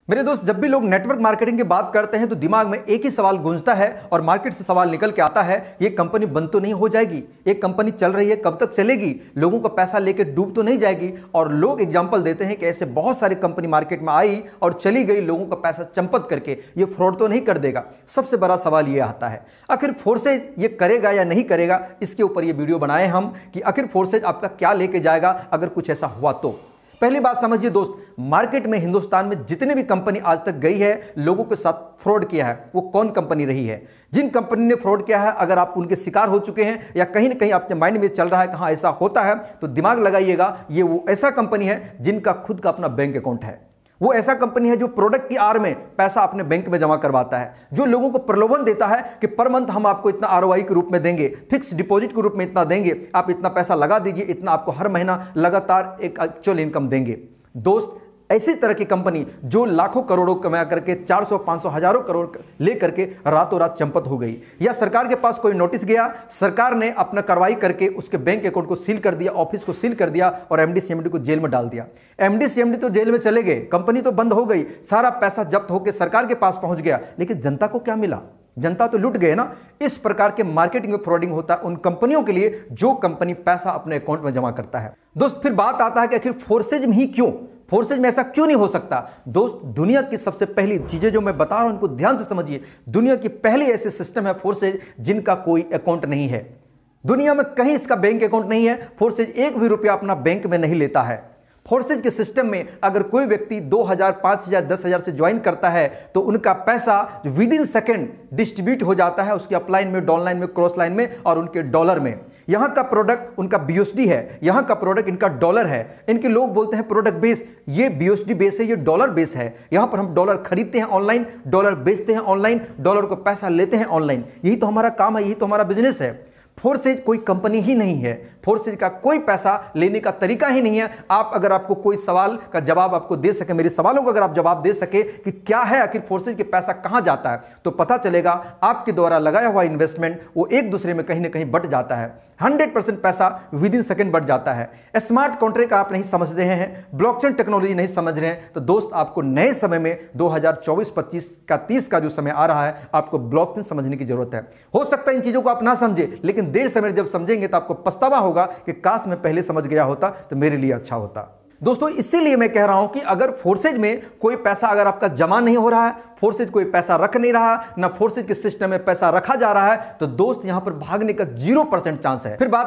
मेरे दोस्त, जब भी लोग नेटवर्क मार्केटिंग की बात करते हैं तो दिमाग में एक ही सवाल गूंजता है और मार्केट से सवाल निकल के आता है, ये कंपनी बंद तो नहीं हो जाएगी, एक कंपनी चल रही है कब तक चलेगी, लोगों का पैसा लेके डूब तो नहीं जाएगी। और लोग एग्जांपल देते हैं कि ऐसे बहुत सारी कंपनी मार्केट में आई और चली गई, लोगों का पैसा चंपत करके, ये फ्रॉड तो नहीं कर देगा। सबसे बड़ा सवाल ये आता है, आखिर फोर्सेज ये करेगा या नहीं करेगा। इसके ऊपर ये वीडियो बनाए हम कि आखिर फोर्सेज आपका क्या लेके जाएगा अगर कुछ ऐसा हुआ तो। पहली बात समझिए दोस्त, मार्केट में हिंदुस्तान में जितने भी कंपनी आज तक गई है, लोगों के साथ फ्रॉड किया है, वो कौन कंपनी रही है? जिन कंपनी ने फ्रॉड किया है, अगर आप उनके शिकार हो चुके हैं या कहीं ना कहीं आपके माइंड में चल रहा है कहाँ ऐसा होता है, तो दिमाग लगाइएगा, ये वो ऐसा कंपनी है जिनका खुद का अपना बैंक अकाउंट है। वो ऐसा कंपनी है जो प्रोडक्ट की आड़ में पैसा अपने बैंक में जमा करवाता है, जो लोगों को प्रलोभन देता है कि पर मंथ हम आपको इतना आरओआई के रूप में देंगे, फिक्स डिपॉजिट के रूप में इतना देंगे, आप इतना पैसा लगा दीजिए, इतना आपको हर महीना लगातार एक एक्चुअल इनकम देंगे। दोस्त, ऐसी तरह की कंपनी जो लाखों करोड़ों कमा करके 400, 500, हजारों करोड़ लेकर के रातों रात चंपत हो गई, या सरकार के पास कोई नोटिस गया, सरकार ने अपना कार्रवाई करके उसके बैंक अकाउंट को सील कर दिया, ऑफिस को सील कर दिया और एमडी सीएमडी को जेल में डाल दिया। एमडी सीएमडी तो जेल में चले गए, कंपनी तो बंद हो गई, सारा पैसा जब्त होकर सरकार के पास पहुंच गया, लेकिन जनता को क्या मिला? जनता तो लुट गए ना। इस प्रकार के मार्केटिंग में फ्रॉडिंग होता है उन कंपनियों के लिए जो कंपनी पैसा अपने अकाउंट में जमा करता है। दोस्त, फिर बात आता है कि आखिर फोर्सेज में ही क्यों, फोर्सेज में ऐसा क्यों नहीं हो सकता? दोस्त, दुनिया की सबसे पहली चीजें जो मैं बता रहा हूं उनको ध्यान से समझिए। दुनिया की पहली ऐसे सिस्टम है फोर्सेज जिनका कोई अकाउंट नहीं है। दुनिया में कहीं इसका बैंक अकाउंट नहीं है। फोर्सेज एक भी रुपया अपना बैंक में नहीं लेता है। फोर्सेज के सिस्टम में अगर कोई व्यक्ति 2000, 5000, 10,000 से ज्वाइन करता है तो उनका पैसा विद इन सेकेंड डिस्ट्रीब्यूट हो जाता है उसके अपलाइन में, डाउनलाइन में, क्रॉस लाइन में और उनके डॉलर में। यहां का प्रोडक्ट उनका बीयूएसडी है, यहां का प्रोडक्ट इनका डॉलर है। इनके लोग बोलते हैं प्रोडक्ट बेस, ये बीयूएसडी बेस है, ये डॉलर बेस है। यहां पर हम डॉलर खरीदते हैं ऑनलाइन, डॉलर बेचते हैं ऑनलाइन, डॉलर को पैसा लेते हैं ऑनलाइन। यही तो हमारा काम है, यही तो हमारा बिजनेस है। फोर्सेज कोई कंपनी ही नहीं है, फोर्सेज का कोई पैसा लेने का तरीका ही नहीं है। आप अगर आपको कोई सवाल का जवाब आपको दे सके, मेरे सवालों का अगर आप जवाब दे सके कि क्या है आखिर फोर्सेज के पैसा कहां जाता है, तो पता चलेगा आपके द्वारा लगाया हुआ इन्वेस्टमेंट वो एक दूसरे में कहीं ना कहीं बट जाता है। 100% पैसा विद इन सेकंड बढ़ जाता है। स्मार्ट कॉन्ट्रैक्ट आप नहीं समझ रहे हैं, ब्लॉकचेन टेक्नोलॉजी नहीं समझ रहे हैं, तो दोस्त आपको नए समय में 2024-25 का 30 का जो समय आ रहा है, आपको ब्लॉकचेन समझने की जरूरत है। हो सकता है इन चीजों को आप ना समझे, लेकिन देर समय जब समझेंगे तो आपको पछतावा होगा कि काश मैं पहले समझ गया होता तो मेरे लिए अच्छा होता। दोस्तों, इसीलिए मैं कह रहा हूं कि अगर फोर्सेज में कोई पैसा अगर आपका जमा नहीं हो रहा है, फोर्सेज कोई पैसा रख नहीं रहा, ना फोर्सेज के सिस्टम में पैसा रखा जा रहा है, तो दोस्त यहां पर भागने का 0% चांस है। फिर बात